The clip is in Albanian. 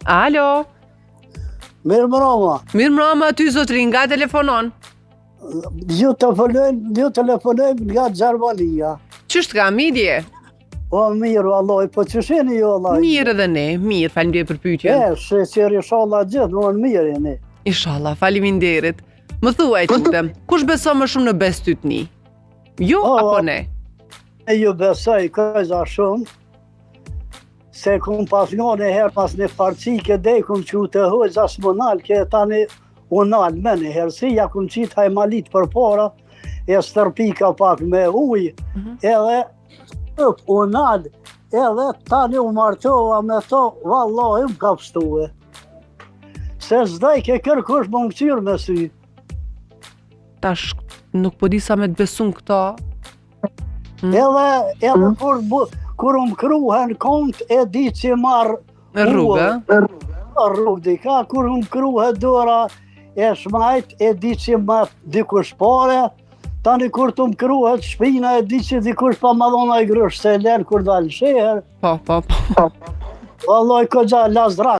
Alo, Mirë mbroma. mirë mbrëma aty zotrin, nga telefonon? Ju telefonojmë nga Gjermania. Qështë ka, midje? O, mirë, Allah, po që sheni ju, Allah? Mirë edhe ne, mirë, faleminderit për pyetjen. Shqeri shala gjithë, në mirë jeni. Inshallah, faleminderit. Më thuaj lutem, kush beson më shumë në bestytni? Ju apo ne? E ju besoj këza shumë, se kum pas nga një herë pas një farcike dhe kum që të hojza s'monal, ke tani unal me një herë, si ja kum qitë hajmalit për para, e stërpika pak me uj, edhe unal, edhe tani u martova me to, vallahi më ka pështue. Se zdaj ke kërkush më më këqyrë me sy. Tash nuk po di sa me të besun këta. Edhe kur më kruhen kont e di që marrë Rrugë, rrugë dika, kur më kruhet dora e shmajt e di që ma dikush pare, tani kur të më kruhet shpina e di që dikush pa ma dhona i grësh se len kur dalë sheher. po. Vallaj këgja lazdra.